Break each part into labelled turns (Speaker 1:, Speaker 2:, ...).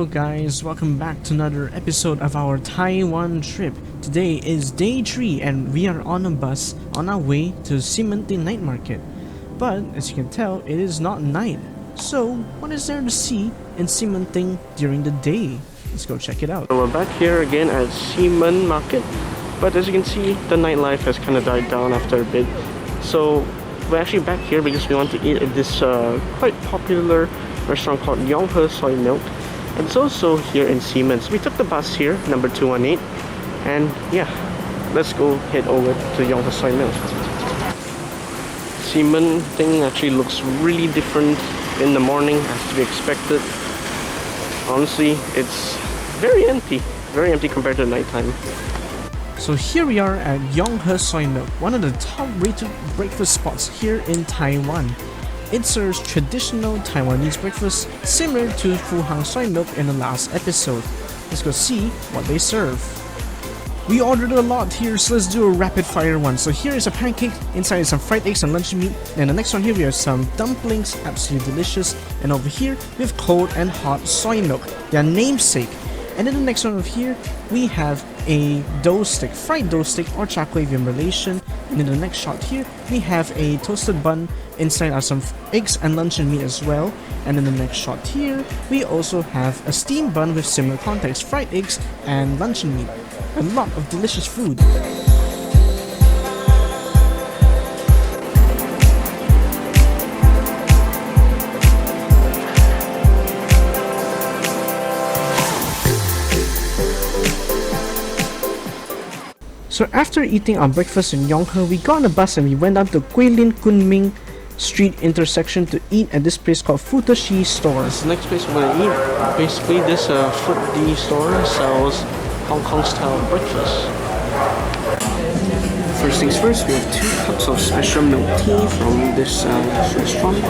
Speaker 1: guys, welcome back to another episode of our Taiwan trip. Today is day 3 and we are on a bus on our way to Ximending Night Market. But as you can tell, it is not night. So what is there to see in Ximending during the day? Let's go check it out.
Speaker 2: So we're back here again at Ximending Market, but as you can see, the nightlife has kind of died down after a bit. So we're actually back here because we want to eat at this quite popular restaurant called Wanhua Soy Milk. And it's also here in Ximending. So we took the bus here, number 218, and yeah, let's go head over to Wanhua Soy Milk. Ximending actually looks really different in the morning as to be expected. Honestly, it's very empty compared to nighttime.
Speaker 1: So here we are at Wanhua Soy Milk, one of the top rated breakfast spots here in Taiwan. It serves traditional Taiwanese breakfast similar to Fuhang Soy Milk in the last episode. Let's go see what they serve. We ordered a lot here, so let's do a rapid fire one. So here is a pancake, inside is some fried eggs and luncheon meat, and the next one here we have some dumplings, absolutely delicious, and over here we have cold and hot soy milk, their namesake. And then the next one over here we have a dough stick, fried dough stick or char kway in relation. And in the next shot here we have a toasted bun, inside are some eggs and luncheon meat as well. And in the next shot here we also have a steamed bun with similar context, fried eggs and luncheon meat. A lot of delicious food. So after eating our breakfast in Wanhua, we got on a bus and we went down to Guilin Kunming Street intersection to eat at this place called Futoshi Stores.
Speaker 2: The next place we're gonna eat, basically this food D store sells Hong Kong style breakfast. First things first, we have 2 cups of special milk tea from this restaurant.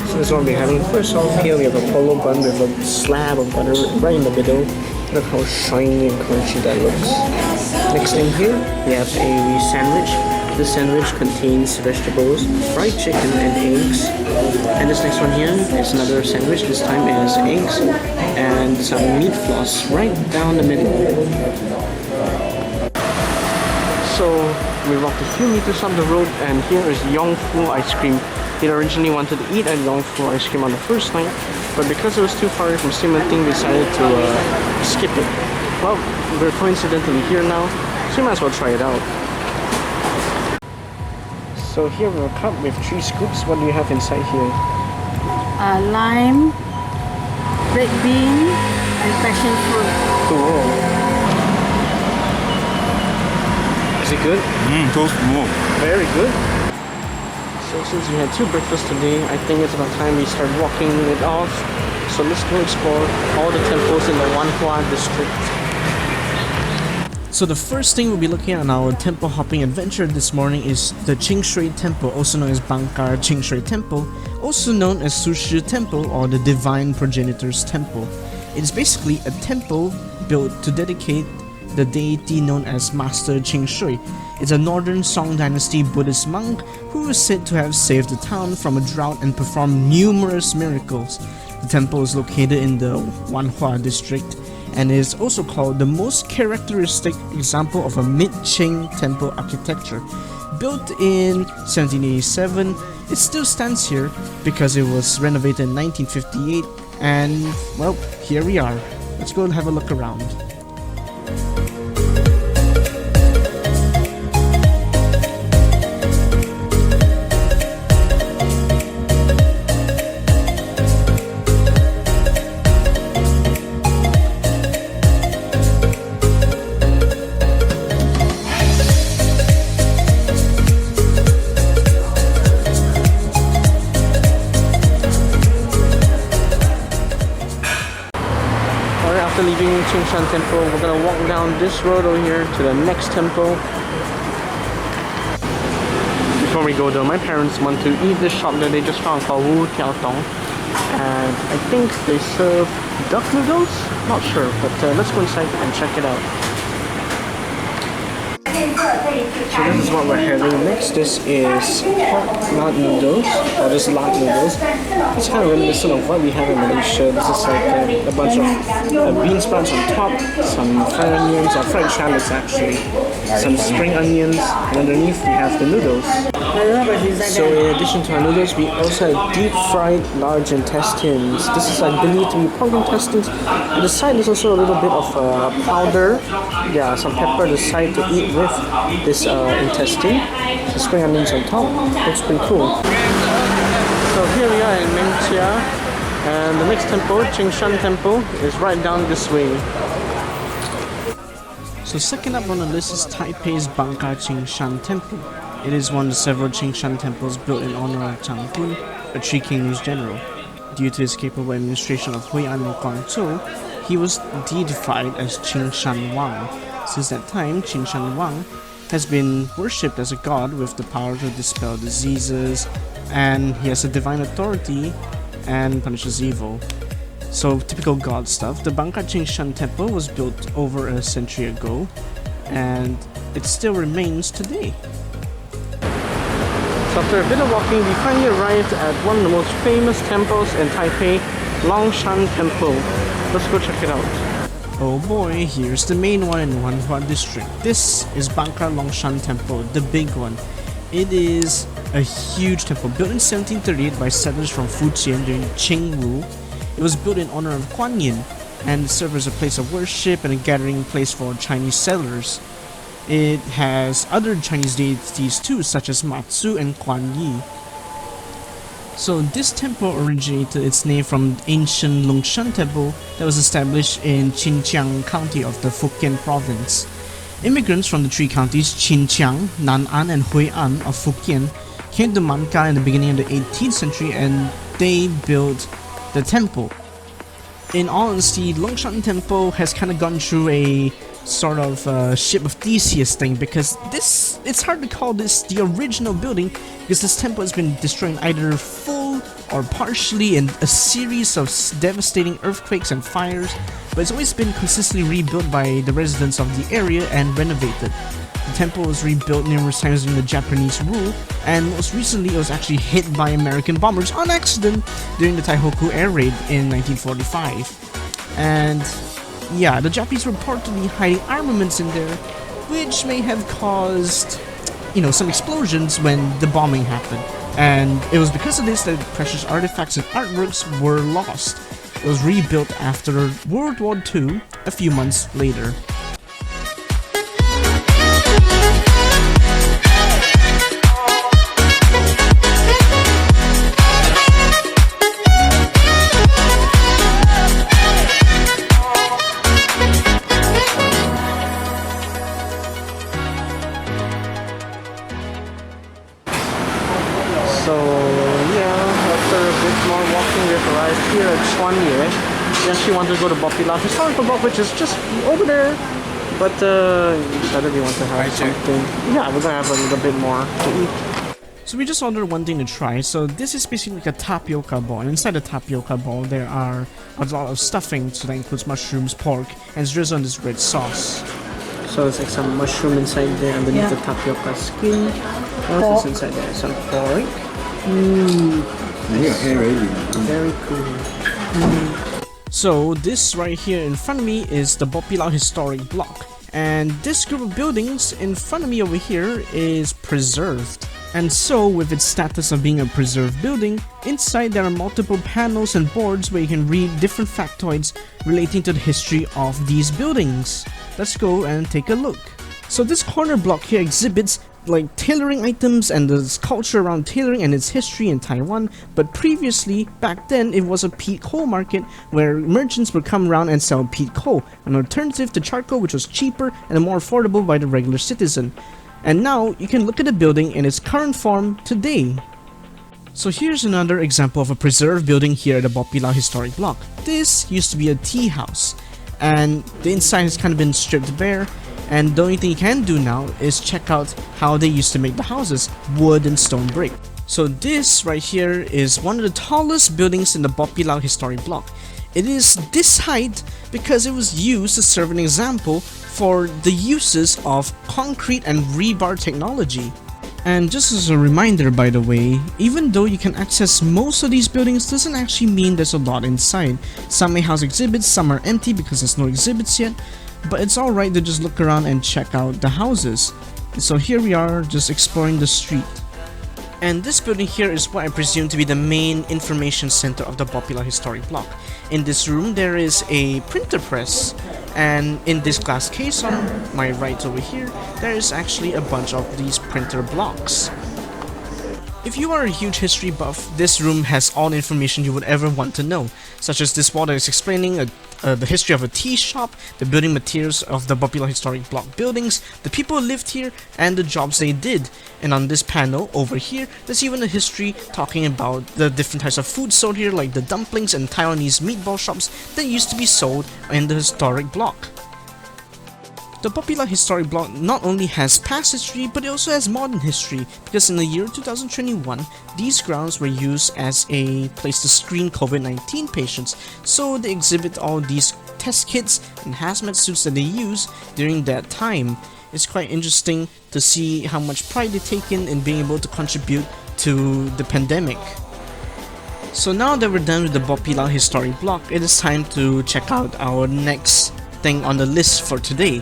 Speaker 2: So this is what we're having. First off here we have a polo bun with a slab of butter right in the middle. Look how shiny and crunchy that looks. Next thing here, we have a sandwich. This sandwich contains vegetables, fried chicken and eggs. And this next one here is another sandwich. This time it has eggs and some meat floss right down the middle. So we walked a few meters up the road and here is Yongfu ice cream. We originally wanted to eat at Yongfu ice cream on the first night, but because it was too far from Ximending, we decided to skip it. Well, we're coincidentally here now, so we might as well try it out. So here we have a cup with 3 scoops. What do you have inside here?
Speaker 3: Lime, red bean, and passion fruit.
Speaker 2: Cool. Is it good?
Speaker 4: Toast more.
Speaker 2: Very good. So since we had 2 breakfasts today, I think it's about time we start walking it off. So let's go explore all the temples in the Wanhua district.
Speaker 1: So the first thing we'll be looking at on our temple hopping adventure this morning is the Qingshui Temple, also known as Bangkar Qingshui Temple, also known as Sushi Temple or the Divine Progenitors Temple. It is basically a temple built to dedicate the deity known as Master Qingshui. It's a northern Song Dynasty Buddhist monk who is said to have saved the town from a drought and performed numerous miracles. The temple is located in the Wanhua district and is also called the most characteristic example of a mid-Qing temple architecture. Built in 1787, it still stands here because it was renovated in 1958, and well, here we are. Let's go and have a look around.
Speaker 2: After leaving Qingshan Temple, we're gonna walk down this road over here to the next temple. Before we go though, my parents want to eat this shop that they just found called Wu Tiao Tong. And I think they serve duck noodles? Not sure, but let's go inside and check it out. So this is what we're having next. This is pork lard noodles, or just lard noodles. It's kind of reminiscent of what we have in Malaysia. This is like a bunch of bean sprouts on top, some fried onions, or fried shallots actually, some spring onions, and underneath we have the noodles. So in addition to our noodles, we also have deep fried large intestines. This is like believed to be pork intestines. On the side there's also a little bit of powder, yeah, some pepper on the side to eat with this intestine. The spring onions on top. Looks pretty cool. So here we are in Mentia, and the next temple, Chingshan Temple, is right down this way.
Speaker 1: So second up on the list is Taipei's Bangka Chingshan Temple. It is one of the several Chingshan temples built in honor of Chiang, a Three Kingdoms general. Due to his capable administration of Hui'an and Guangzhou, he was deified as Chingshan Wang. Since that time, Chingshan Wang has been worshipped as a god with the power to dispel diseases, and he has a divine authority and punishes evil. So typical god stuff. The Bangka Chingshan Temple was built over a century ago, and it still remains today.
Speaker 2: So after a bit of walking, we finally arrived at one of the most famous temples in Taipei, Longshan Temple. Let's go check it out.
Speaker 1: Oh boy, here's the main one in Wanhua district. This is Bangka Longshan Temple, the big one. It is a huge temple built in 1738 by settlers from Fujian during Qing rule. It was built in honor of Guan Yin and served as a place of worship and a gathering place for Chinese settlers. It has other Chinese deities too, such as Matsu and Guan Yi. So this temple originated its name from ancient Longshan Temple that was established in Chiang County of the Fukien province. Immigrants from the three counties Chiang, Nan'an, and Hui'an of Fukien came to Manka in the beginning of the 18th century, and they built the temple. In all honesty, Longshan Temple has kind of gone through a sort of ship of Theseus thing, because it's hard to call this the original building, because this temple has been destroyed either full or partially in a series of devastating earthquakes and fires, but it's always been consistently rebuilt by the residents of the area and renovated. The temple was rebuilt numerous times during the Japanese rule, and most recently it was actually hit by American bombers on accident during the Taihoku air raid in 1945. And yeah, the Japanese were reportedly hiding armaments in there, which may have caused, some explosions when the bombing happened. And it was because of this that precious artifacts and artworks were lost. It was rebuilt after World War II a few months later.
Speaker 2: So yeah, after a bit more walking, we've arrived here at Chuanye. We actually wanted to go to Bopila Historical Block, which is just over there. But decided we want to have something. Yeah, we're gonna have a little bit more to eat.
Speaker 1: So we just ordered one thing to try. So this is basically like a tapioca ball. And inside the tapioca ball, there are a lot of stuffing. So that includes mushrooms, pork, and it's drizzled on this red sauce.
Speaker 2: So there's like some mushroom inside there underneath the tapioca skin. What else is inside there? Some pork. Very cool.
Speaker 1: So this right here in front of me is the Bopilau Historic Block. And this group of buildings in front of me over here is preserved. And so, with its status of being a preserved building, inside there are multiple panels and boards where you can read different factoids relating to the history of these buildings. Let's go and take a look. So this corner block here exhibits like tailoring items and the culture around tailoring and its history in Taiwan, but previously, back then, it was a peat coal market where merchants would come around and sell peat coal, an alternative to charcoal which was cheaper and more affordable by the regular citizen. And now, you can look at the building in its current form today. So here's another example of a preserved building here at the Bopilau Historic Block. This used to be a tea house, and the inside has kind of been stripped bare, and the only thing you can do now is check out how they used to make the houses, wood and stone brick. So this right here is one of the tallest buildings in the Bopilau Historic Block. It is this height because it was used to serve an example for the uses of concrete and rebar technology. And just as a reminder, by the way, even though you can access most of these buildings, doesn't actually mean there's a lot inside. Some may house exhibits, some are empty because there's no exhibits yet, but it's alright to just look around and check out the houses. So here we are, just exploring the street. And this building here is what I presume to be the main information center of the popular historic block. In this room there is a printer press, and in this glass case on my right over here, there is actually a bunch of these printer blocks. If you are a huge history buff, this room has all the information you would ever want to know, such as this wall that is explaining the history of a tea shop, the building materials of the popular historic block buildings, the people who lived here, and the jobs they did. And on this panel over here, there's even a history talking about the different types of food sold here, like the dumplings and Taiwanese meatball shops that used to be sold in the historic block. The popular historic block not only has past history, but it also has modern history, because in the year 2021, these grounds were used as a place to screen COVID-19 patients, so they exhibit all these test kits and hazmat suits that they use during that time. It's quite interesting to see how much pride they take in being able to contribute to the pandemic. So now that we're done with the popular historic block, it is time to check out our next thing on the list for today.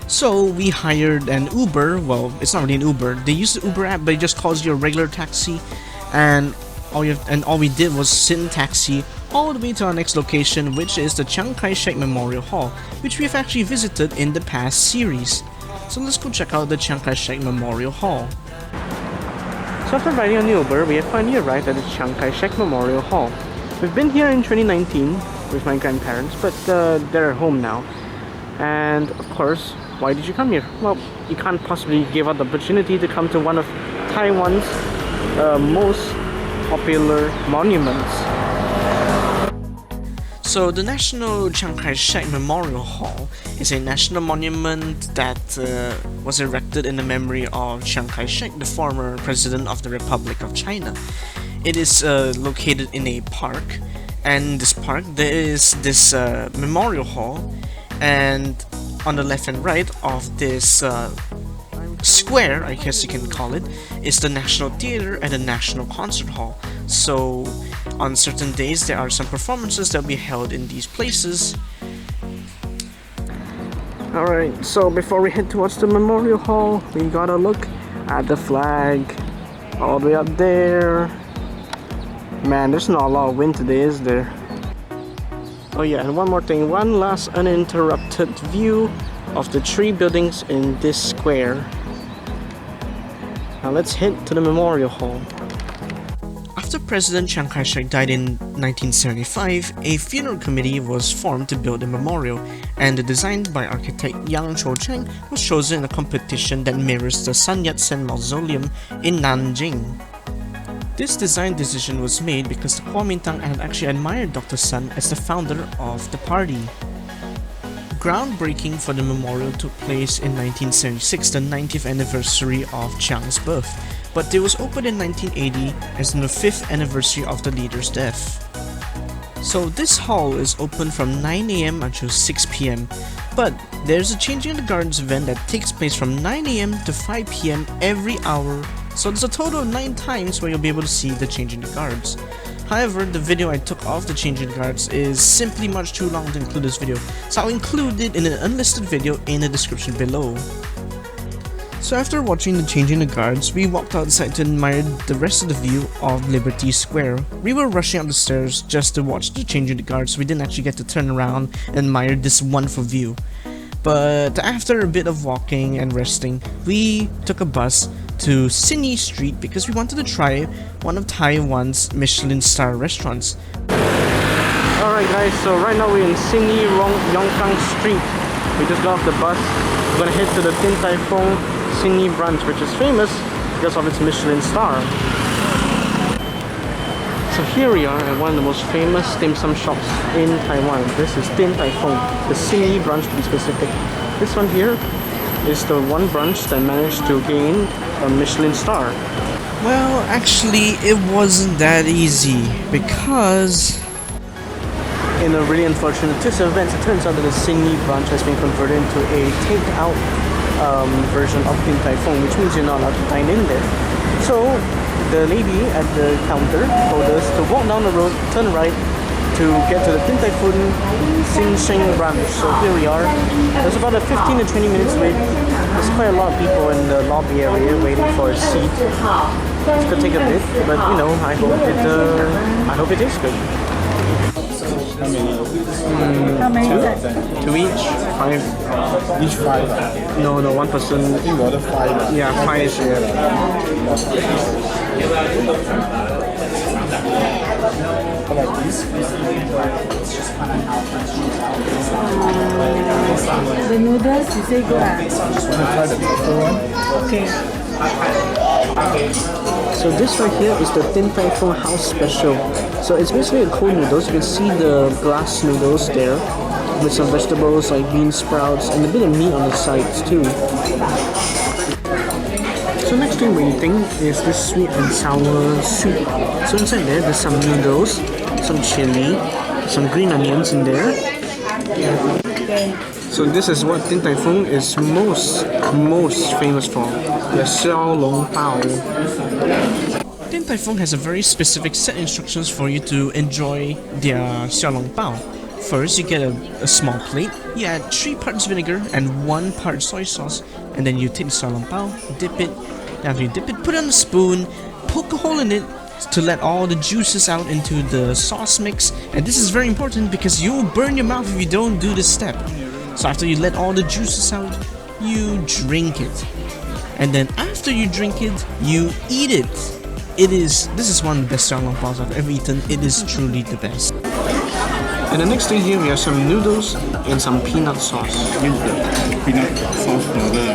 Speaker 1: So we hired an Uber. Well, it's not really an Uber. They use the Uber app, but it just calls you a regular taxi, and all we did was sit in taxi all the way to our next location, which is the Chiang Kai-shek Memorial Hall, which we have actually visited in the past series. So let's go check out the Chiang Kai-shek Memorial Hall. So after riding on the Uber, we have finally arrived at the Chiang Kai-shek Memorial Hall. We've been here in 2019 with my grandparents, but they're at home now. And of course, why did you come here? Well, you can't possibly give up the opportunity to come to one of Taiwan's most popular monuments. So the National Chiang Kai-shek Memorial Hall is a national monument that was erected in the memory of Chiang Kai-shek, the former president of the Republic of China. It is located in a park, and in this park there is this memorial hall, and on the left and right of this square, I guess you can call it, is the National Theater and the National Concert Hall. So on certain days there are some performances that will be held in these places. Alright, so before we head towards the Memorial Hall, we gotta look at the flag all the way up there. Man, there's not a lot of wind today, is there? Oh yeah, and one more thing, one last uninterrupted view of the three buildings in this square. Now let's head to the Memorial Hall. After President Chiang Kai-shek died in 1975, a funeral committee was formed to build a memorial, and the design by architect Yang Cho-cheng was chosen in a competition that mirrors the Sun Yat-sen Mausoleum in Nanjing. This design decision was made because the Kuomintang had actually admired Dr. Sun as the founder of the party. Groundbreaking for the memorial took place in 1976, the 90th anniversary of Chiang's birth, but it was opened in 1980 as the 5th anniversary of the leader's death. So this hall is open from 9 AM until 6 PM, but there's a Changing of the Guards event that takes place from 9 AM to 5 PM every hour. So there's a total of 9 times where you'll be able to see the Changing the Guards. However, the video I took of the Changing the Guards is simply much too long to include this video, so I'll include it in an unlisted video in the description below. So after watching the Changing the Guards, we walked outside to admire the rest of the view of Liberty Square. We were rushing up the stairs just to watch the Changing the Guards, so we didn't actually get to turn around and admire this wonderful view. But after a bit of walking and resting, we took a bus to Sydney Street because we wanted to try one of Taiwan's Michelin star restaurants. Alright guys, so right now we're in Sydney Yongkang Street. We just got off the bus. We're gonna head to the Tai Fung Sydney branch, which is famous because of its Michelin star. So here we are at one of the most famous dim sum shops in Taiwan. This is Tai Fung, the Sydney branch to be specific. This one here is the one branch that managed to gain a Michelin star. Well, actually it wasn't that easy because
Speaker 2: in a really unfortunate twist of events, it turns out that the Sydney branch has been converted into a take-out version of Din Tai Fung, which means you're not allowed to dine in there. So the lady at the counter told us to walk down the road, turn right, to get to the Din Tai Fung Sheng branch. So here we are. There's about a 15 to 20 minutes wait. There's quite a lot of people in the lobby area waiting for a seat. It's gonna take a bit, but you know, I hope it tastes good.
Speaker 3: How many?
Speaker 2: Two each, 5.
Speaker 4: Each 5.
Speaker 2: No, one person.
Speaker 4: I think we order 5.
Speaker 2: Yeah, 5.
Speaker 4: How about this?
Speaker 3: The noodles, you say good.
Speaker 4: Just want to try the purple one.
Speaker 3: Okay.
Speaker 2: So this right here is the Din Tai Fung House Special. So it's basically a cold noodles. You can see the glass noodles there with some vegetables like bean sprouts and a bit of meat on the sides too. So next thing we're eating is this sweet and sour soup. So inside there's some noodles, some chili, some green onions in there. So this is what Din Tai Fung is most famous for, the xiao long bao.
Speaker 1: Din Tai Fung has a very specific set instructions for you to enjoy their xiao long bao. First, you get a small plate, you add 3 parts vinegar and 1 part soy sauce, and then you take the xiao long bao, dip it, after you dip it, put it on a spoon, poke a hole in it to let all the juices out into the sauce mix. And this is very important because you'll burn your mouth if you don't do this step. So after you let all the juices out, you drink it. And then after you drink it, you eat it. This is one of the best xiao long baos I've ever eaten. It is truly the best.
Speaker 2: And the next thing here we have some noodles and some peanut sauce.
Speaker 4: Use the peanut sauce noodle.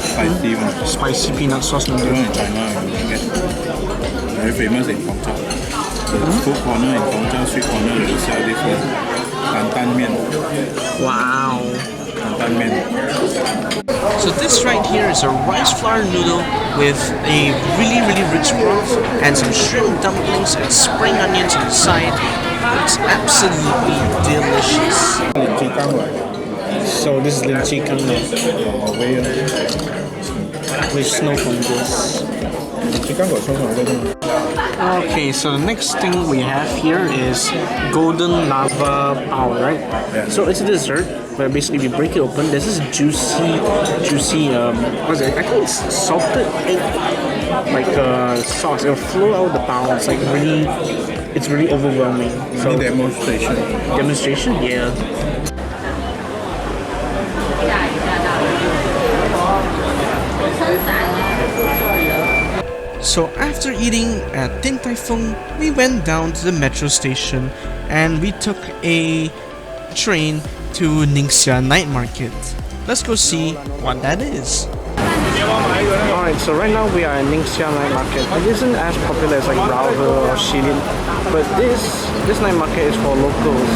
Speaker 4: Spicy one.
Speaker 2: Spicy peanut sauce
Speaker 4: The
Speaker 2: noodle.
Speaker 4: one in China, you can get. Very famous in Fengchao. The food corner in Fengchao street corner, they sell this one. Tan mian.
Speaker 2: Wow.
Speaker 4: Tan mian.
Speaker 1: So this right here is a rice flour noodle with a really rich broth and some shrimp dumplings and spring onions on the side. It's absolutely delicious.
Speaker 2: So this is lychee kang with snow from this. Okay, so the next thing we have here is golden lava bao, right?
Speaker 4: Yeah.
Speaker 2: So it's a dessert, but basically we break it open. There's this juicy, what is it? I think it's salted egg, like sauce. It'll flow out the bao. It's really overwhelming. So
Speaker 4: Demonstration.
Speaker 2: demonstration, yeah.
Speaker 1: So after eating at Din Tai Fung, we went down to the metro station and we took a train to Ningxia Night Market. Let's go see what that is.
Speaker 2: Alright, so right now we are in Ningxia Night Market. It isn't as popular as like Browser or Shilin, but this night market is for locals.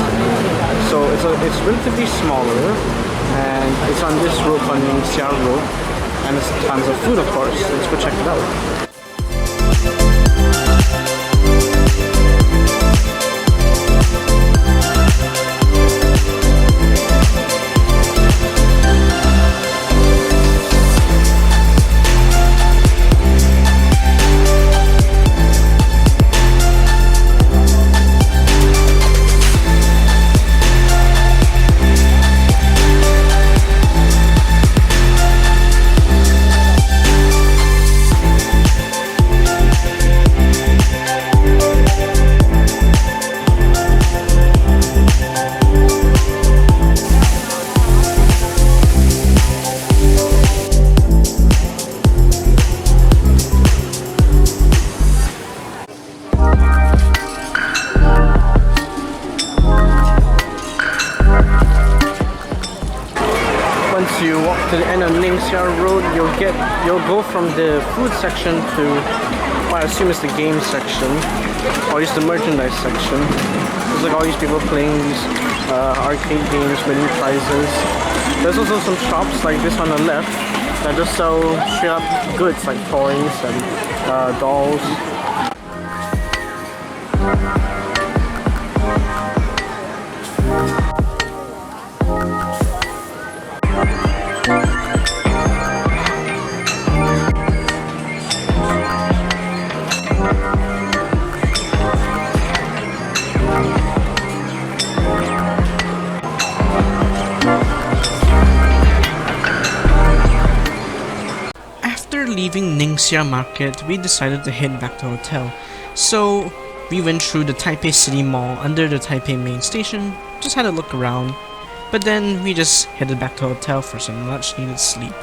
Speaker 2: So it's relatively smaller, and it's on this road called Ningxia Road, and there's tons of food, of course. Let's go check it out. Once you walk to the end of Ningxia Road, you'll go from the food section to what I assume is the game section, or just the merchandise section. There's like all these people playing these arcade games, winning prizes. There's also some shops like this on the left that just sell straight up goods like toys and dolls.
Speaker 1: leaving Ningxia Market, we decided to head back to the hotel. So we went through the Taipei City Mall under the Taipei main station, just had a look around, but then we just headed back to the hotel for some much needed sleep.